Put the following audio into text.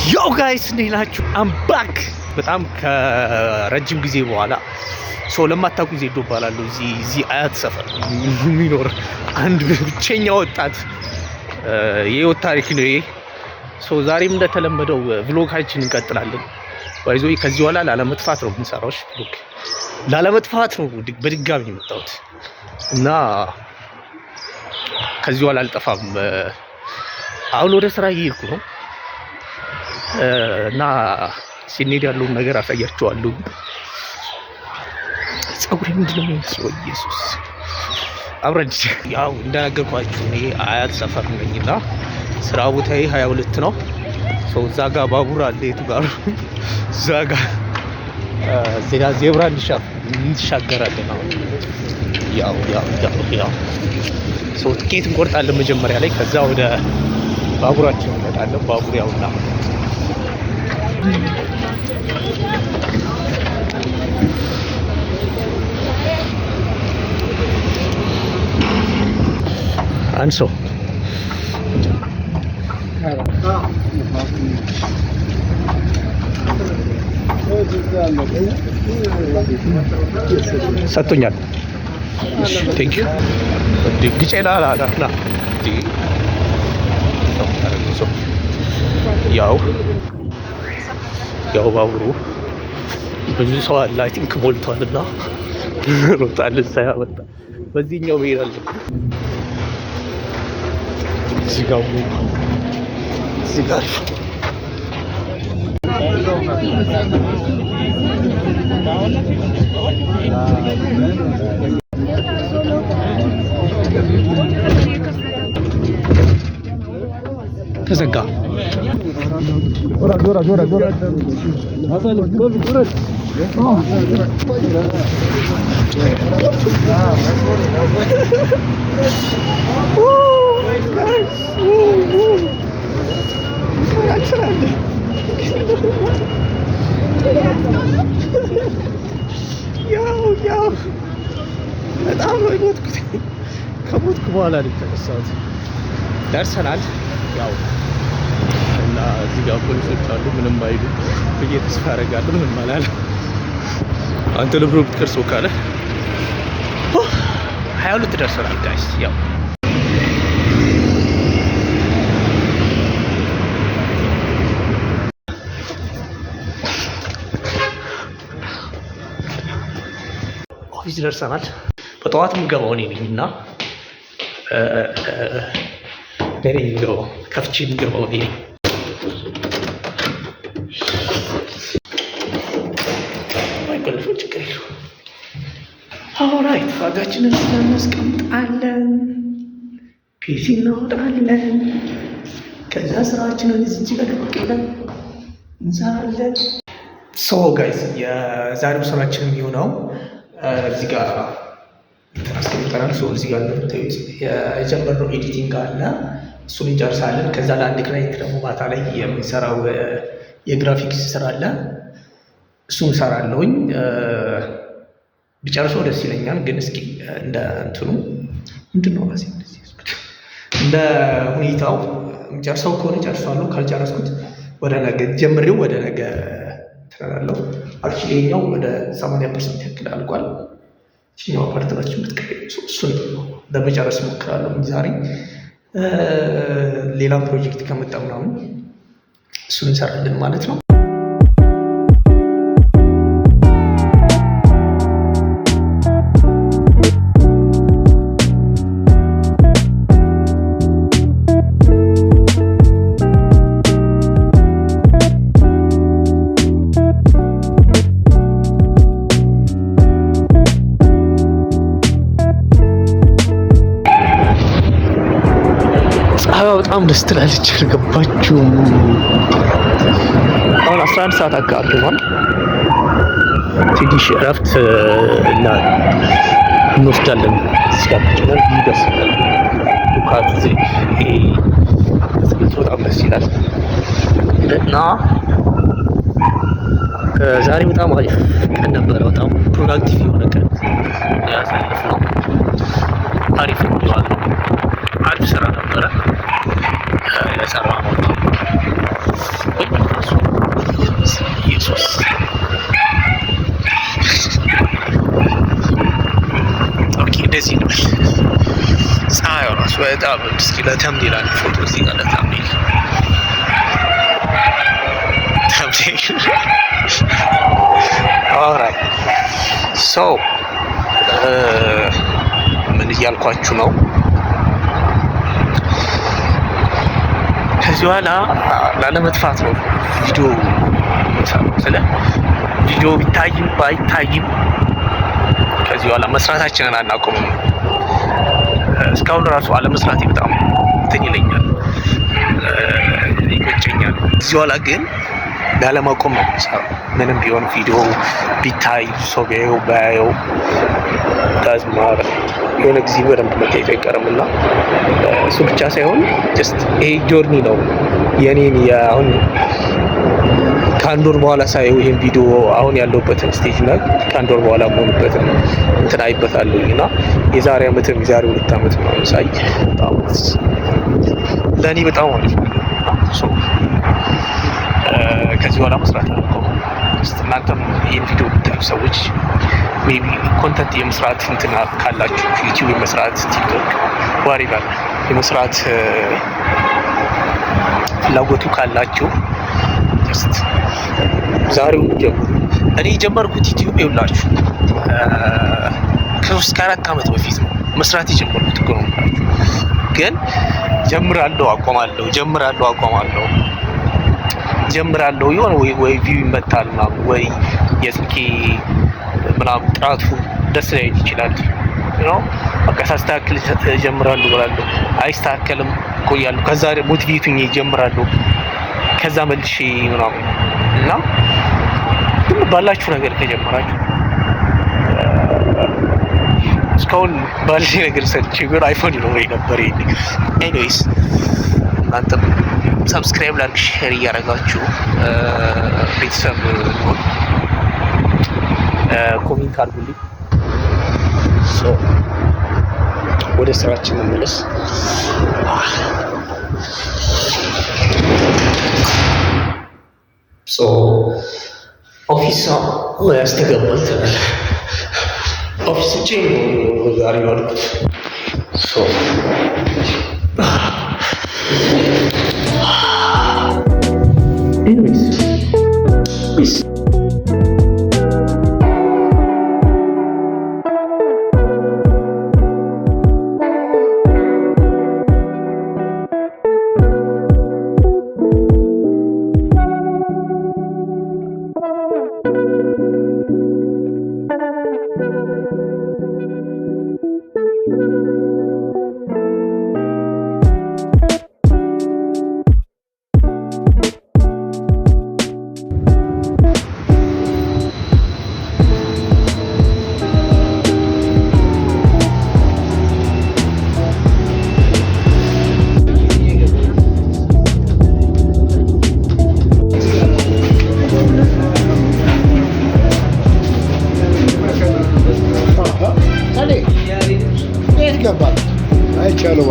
ዮ ጋይስ እንዴት ናችሁ? አም ባክ በጣም ከረጅም ጊዜ በኋላ ለማታውቁ ዜዶ እባላለሁ። እዚህ አያት ሰፈር የሚኖር አንድ ብቸኛ ወጣት የህይወት ታሪክ ነው ይሄ። ዛሬም እንደተለመደው ቭሎጋችን እንቀጥላለን። ባይዞ ከዚህ በኋላ ላለመጥፋት ነው የምንሰራው። ቭሎግ ላለመጥፋት ነው በድጋሚ የመጣሁት እና ከዚህ በኋላ አልጠፋም። አሁን ወደ ስራ እየሄድኩ ነው እና ሲኔድ ያለውን ነገር አሳያችኋለሁ። ጸጉሬ ምንድነው የሚመስለው? ኢየሱስ አብረን ያው እንደነገርኳችሁ እኔ አያት ሰፈር ነኝና ስራ ቦታዬ 22 ነው። እዛ ጋር ባቡር አለ። የቱ ጋር? እዛ ጋር ዜብራ እንሻገራለን። ያው ትኬት እንቆርጣለን መጀመሪያ ላይ፣ ከዛ ወደ ባቡራችን እንመጣለን። ባቡር ያውና አንሶ ሰጥቶኛል። ቴንክ ዩ ግጬላ ና ያው ባቡሩ ብዙ ሰው አለ። አይ ቲንክ ሞልቷልና ሮጣል። ሳያወጣ በዚህኛው መሄድ አለብን። እዚህ ጋር ተዘጋ። ያው በጣም ነው የሞትኩት። ከሞትኩ በኋላ የተነሳሁት ደርሰናል። ያው እና እዚህ ጋር ፖሊሶች አሉ። ምንም አይሉ ብዬ ተስፋ አደርጋለሁ። ምንም አላለም። አንተ ለብሮ ብትቀርሰው ካለ 22 ደርሰናል ጋይስ። ያው ኦፊስ ደርሰናል። በጠዋት የምገባው እኔ ነኝ እና ከፍቼ የምገባው እኔ ነኝ። ማይበለፈው ችግር የለውም። ኦራይት ዋጋችንን እናስቀምጣለን። ፒሲ እናወጣለን። ከዛ ስራችንን እዚህ ጋር ደቅለን እንሰራለን። ጋይስ የዛሬው ስራችን የሚሆነው እዚህ ጋር አስቀምጠናል። እዚህ ጋር እንደምታዩት የጀመርነው ኤዲቲንግ አለ። እሱን እንጨርሳለን። ከዛ ለአንድ ክላይንት ደግሞ ማታ ላይ የምንሰራው የግራፊክስ ስራ አለ። እሱን እሰራለሁኝ። ቢጨርሰው ደስ ይለኛል። ግን እስኪ እንደ እንትኑ ምንድነው እንደ ሁኔታው ጨርሰው ከሆነ ጨርሳለሁ። ካልጨረስኩት ወደ ነገ ጀምሬው ወደ ነገ ትላለሁ። አክቹሊ ይሄኛው ወደ 80% ያክል አልቋል። እኛው ፓርትናችን ብትቀበል እሱን ለመጨረስ ሞክራለሁ ዛሬ። ሌላ ፕሮጀክት ከመጣ ምናምን እሱን እንሰራለን ማለት ነው። በጣም ደስ ትላለች። አልገባችሁም? አሁን 11 ሰዓት አካባቢ ነው። ትንሽ እረፍት እና እንወስዳለን። እስካሁን ደስ ይላል። ዱካት በጣም ደስ ይላል እና ዛሬ በጣም አሪፍ ቀን ነበረ። በጣም ፕሮዳክቲቭ የሆነ ቀን ያሳለፍነው። አሪፍ ነው። አሪፍ ስራ ነበረ የሰራነው። በጣም እስኪ ለተምኔል አንድ ፎቶ እዚህ ጋር ለተምኔል ኦራይት ሶ ምን እያልኳችሁ ነው? ከዚህ በኋላ ላለመጥፋት ነው ቪዲዮ ስለ ቪዲዮ ቢታይም ባይታይም ከዚህ በኋላ መስራታችንን አናቆምም። እስካሁን ራሱ አለመስራቴ በጣም እንትን ይለኛል፣ ይቆጨኛል። ከዚህ በኋላ ግን ላለማቆም ነው የምሰራው። ምንም ቢሆን ቪዲዮ ቢታይ ሰው ቢያየው ባያየው ታዝማር የሆነ ጊዜ በደንብ መታየቱ አይቀርም እና እሱ ብቻ ሳይሆን ጀስት ይሄ ጆርኒ ነው የኔን አሁን ከአንድ ወር በኋላ ሳየው ይሄን ቪዲዮ አሁን ያለሁበትን ስቴጅ እና ከአንድ ወር በኋላ መሆንበትን እንትን አይበታለሁኝ እና የዛሬ ዓመትም የዛሬ 2 ዓመት ምናምን ሳይ በጣም ለእኔ በጣም አሪፍ ነው። ከዚህ በኋላ መስራት አልቆም። እናንተም ይህን ቪዲዮ የምታዩ ሰዎች ሜይ ቢ ኮንተንት የመስራት እንትን ካላችሁ ዩቲዩብ የመስራት ቲክቶክ ዋሪቨር የመስራት ፍላጎቱ ካላችሁ ጀስት ዛሬውን ጀምሩ። እኔ የጀመርኩት ዩቲዩብ ይኸውላችሁ ከ3 ከ4 ዓመት በፊት ነው መስራት የጀመርኩት እኮ ነው። ግን ጀምራለሁ አቆማለሁ፣ ጀምራለሁ አቆማለሁ፣ ጀምራለሁ የሆነ ወይ ቪው ይመታል ምናምን ወይ የስልኬ ምናምን ጥራቱ ደስ ላይል ይችላል ነው በቃ ሳስተካክል ጀምራለሁ እላለሁ፣ አይስተካከልም ቆያለሁ፣ ከዛ ሞቲቬቱኝ ጀምራለሁ፣ ከዛ መልሼ ምናምን እና ግን ባላችሁ ነገር ከጀመራችሁ እስካሁን ባለኝ ነገር ሰርቼ ግን አይፎን ይኖረኝ ነበር። ኤኒዌይስ እናንተም ሰብስክራይብ ላይክ ሼር እያደረጋችሁ ቤተሰብ ነው ኮሜንት አድርጉልኝ። ሶ ወደ ስራችን እንመለስ። ሶ ኦፊስ ያስተገባል ተባለ። ኦፊስ ዛሬ ዋልኩት። ሶ anyways peace. አይቻለው